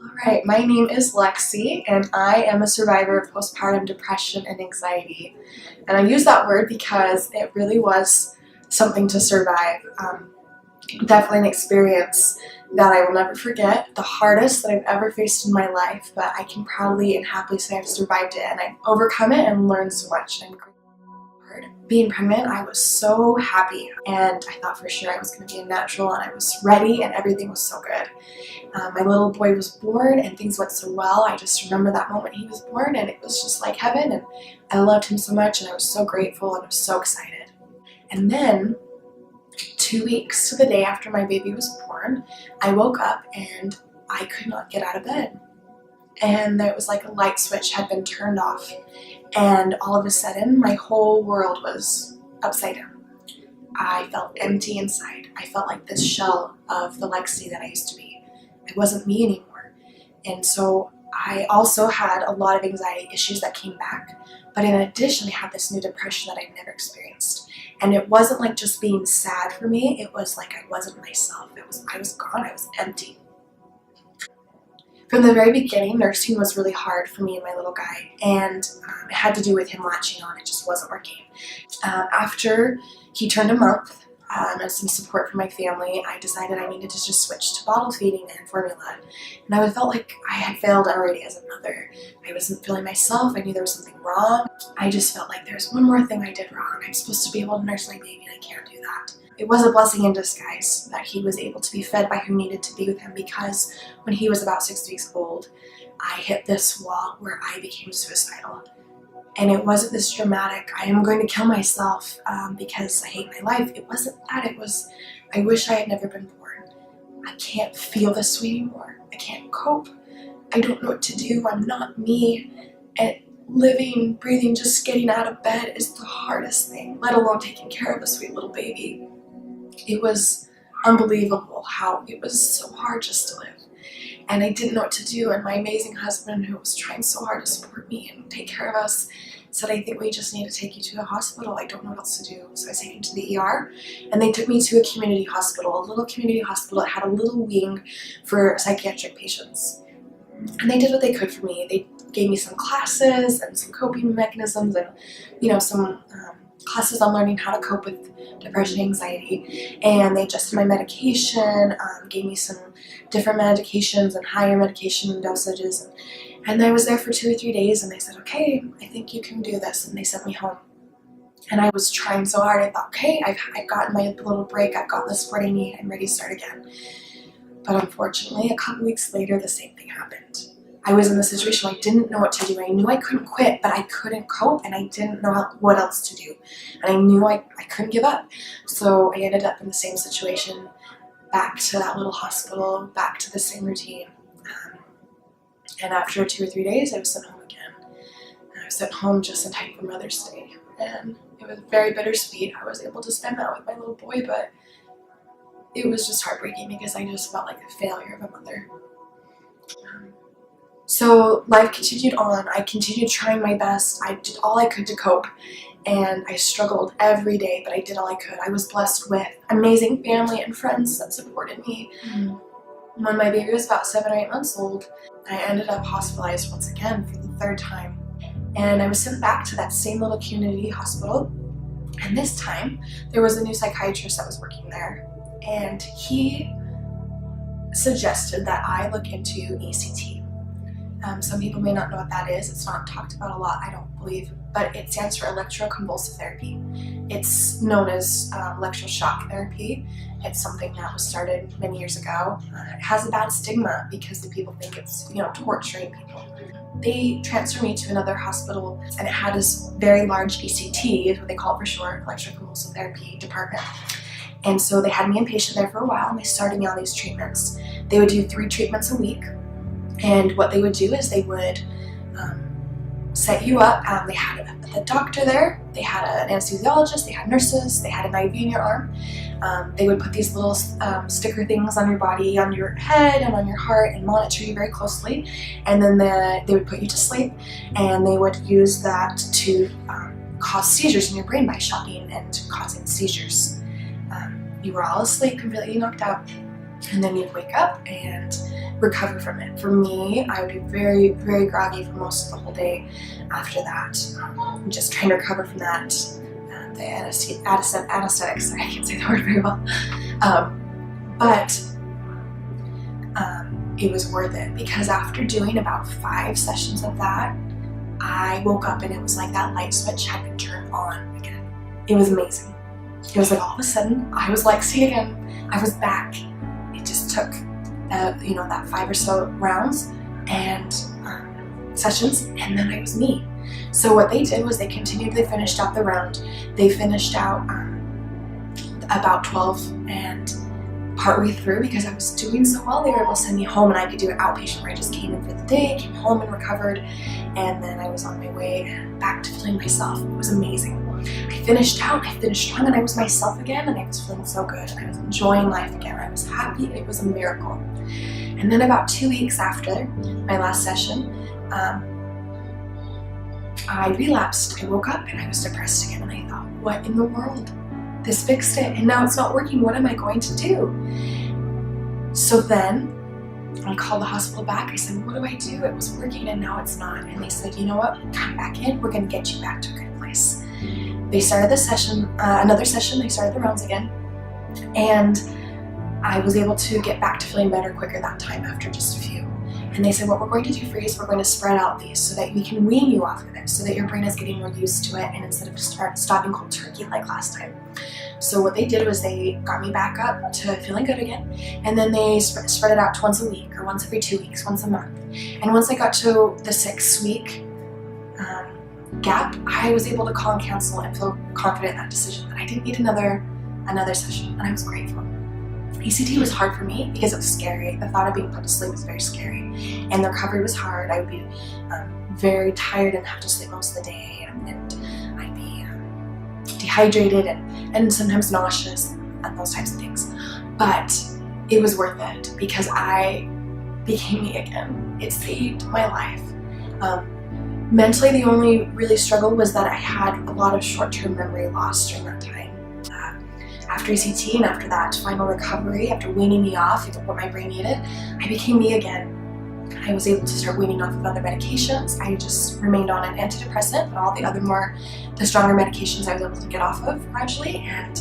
Alright, my name is Lexie, and I am a survivor of postpartum depression and anxiety. And I use that word because it really was something to survive. Definitely an experience that I will never forget, the hardest that I've ever faced in my life, but I can proudly and happily say I've survived it and I've overcome it and learned so much. I'm grateful. Being pregnant, I was so happy, and I thought for sure I was going to be a natural, and I was ready, and everything was so good. My little boy was born, and things went so well. I just remember that moment he was born, and it was just like heaven, and I loved him so much, and I was so grateful, and I was so excited. And then, 2 weeks to the day after my baby was born, I woke up, and I could not get out of bed. And there was like a light switch had been turned off, and all of a sudden my whole world was upside down. I felt empty inside. I felt like this shell of the Lexie that I used to be. It wasn't me anymore. And so I also had a lot of anxiety issues that came back, but in addition I had this new depression that I'd never experienced. And it wasn't like just being sad for me, it was like I wasn't myself. I was gone, I was empty. From the very beginning, nursing was really hard for me and my little guy, and it had to do with him latching on. It just wasn't working. After he turned a month and some support from my family, I decided I needed to just switch to bottle feeding and formula. And I felt like I had failed already as a mother. I wasn't feeling myself. I knew there was something wrong. I just felt like there's one more thing I did wrong. I'm supposed to be able to nurse my baby, and I can't do that. It was a blessing in disguise that he was able to be fed by who needed to be with him, because when he was about 6 weeks old, I hit this wall where I became suicidal. And it wasn't this dramatic, I am going to kill myself because I hate my life. It wasn't that. It was, I wish I had never been born. I can't feel this way anymore. I can't cope. I don't know what to do. I'm not me. And living, breathing, just getting out of bed is the hardest thing, let alone taking care of a sweet little baby. It was unbelievable how it was so hard just to live. And I didn't know what to do, and my amazing husband, who was trying so hard to support me and take care of us, said, I think we just need to take you to the hospital. I don't know what else to do. So I was taken to the ER, and they took me to a community hospital, a little community hospital that had a little wing for psychiatric patients. And they did what they could for me. They gave me some classes and some coping mechanisms, and some classes on learning how to cope with depression and anxiety, and they adjusted my medication, gave me some different medications and higher medication dosages, and I was there for 2 or 3 days, and they said, okay, I think you can do this, and they sent me home. And I was trying so hard. I thought, okay, I've gotten my little break, I've got the support I need, I'm ready to start again. But unfortunately, a couple weeks later, the same thing happened. I was in the situation where I didn't know what to do. I knew I couldn't quit, but I couldn't cope, and I didn't know what else to do. And I knew I couldn't give up. So I ended up in the same situation, back to that little hospital, back to the same routine. And after 2 or 3 days, I was sent home again. And I was sent home just in time for Mother's Day. And it was very bittersweet. I was able to spend that with my little boy, but it was just heartbreaking because I just felt like a failure of a mother. So life continued on. I continued trying my best. I did all I could to cope, and I struggled every day, but I did all I could. I was blessed with amazing family and friends that supported me. When my baby was about 7 or 8 months old, I ended up hospitalized once again for the 3rd time. And I was sent back to that same little community hospital, and this time there was a new psychiatrist that was working there, and he suggested that I look into ECT. Some people may not know what that is. It's not talked about a lot, I don't believe, but it stands for Convulsive Therapy. It's known as electroshock therapy. It's something that was started many years ago. It has a bad stigma because the people think it's, torturing people. They transferred me to another hospital, and it had this very large ECT, is what they call it for short, Electroconvulsive Therapy department. And so they had me inpatient there for a while, and they started me on these treatments. They would do 3 treatments a week. And what they would do is they would set you up. They had the doctor there, they had an anesthesiologist, they had nurses, they had an IV in your arm. They would put these little sticker things on your body, on your head and on your heart, and monitor you very closely. And then they would put you to sleep, and they would use that to cause seizures in your brain by shocking and causing seizures. You were all asleep, completely knocked out. and then you wake up and recover from it. For me, I would be very, very groggy for most of the whole day after that. Just trying to recover from that, the anesthetics, sorry, I can't say the word very well. But it was worth it, because after doing about 5 sessions of that, I woke up and it was like that light switch had been turned on again. It was amazing. It was like all of a sudden I was Lexie again. I was back. It just took that 5 or so rounds and sessions, and then I was me. So what they did was they finished out the round. They finished out about 12, and partway through, because I was doing so well, they were able to send me home, and I could do an outpatient where I just came in for the day, came home and recovered, and then I was on my way back to feeling myself. It was amazing. I finished out, I finished strong, and I was myself again, and I was feeling so good. I was enjoying life again. I was happy. It was a miracle. And then about 2 weeks after my last session, I relapsed. I woke up and I was depressed again, and I thought, what in the world? This fixed it, and now it's not working. What am I going to do? So then I called the hospital back. I said, what do I do? It was working and now it's not. And they said, you know what? Come back in. We're going to get you back to a good place. They started the session, another session. They started the rounds again, and I was able to get back to feeling better quicker that time after just a few. And they said, what we're going to do for you is we're going to spread out these so that we can wean you off of it, so that your brain is getting more used to it, and instead of stopping cold turkey like last time. So what they did was they got me back up to feeling good again, and then they spread it out to once a week, or once every 2 weeks, once a month. And once I got to the 6-week gap, I was able to call and cancel and feel confident in that decision, that I didn't need another session, and I was grateful. ECT was hard for me because it was scary. The thought of being put to sleep was very scary, and the recovery was hard. I would be very tired and have to sleep most of the day, and I'd be dehydrated and sometimes nauseous and those types of things. But it was worth it because I became me again. It saved my life. Mentally, the only really struggle was that I had a lot of short-term memory loss during that time. After ECT and after that final recovery, after weaning me off of what my brain needed, I became me again. I was able to start weaning off of other medications. I just remained on an antidepressant, but all the stronger medications I was able to get off of gradually, and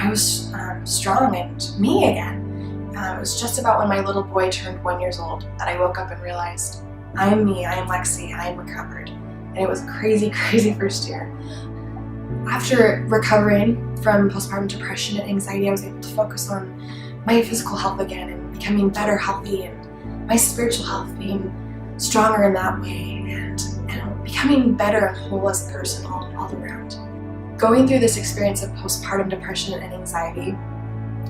I was strong and me again. It was just about when my little boy turned 1 year old that I woke up and realized, I am me, I am Lexie, I am recovered. And it was a crazy, crazy first year. After recovering from postpartum depression and anxiety, I was able to focus on my physical health again and becoming better healthy, and my spiritual health being stronger in that way, and becoming better and whole as a person all around. Going through this experience of postpartum depression and anxiety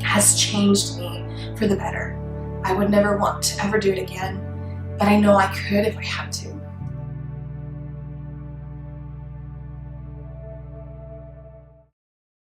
has changed me for the better. I would never want to ever do it again, but I know I could if I had to.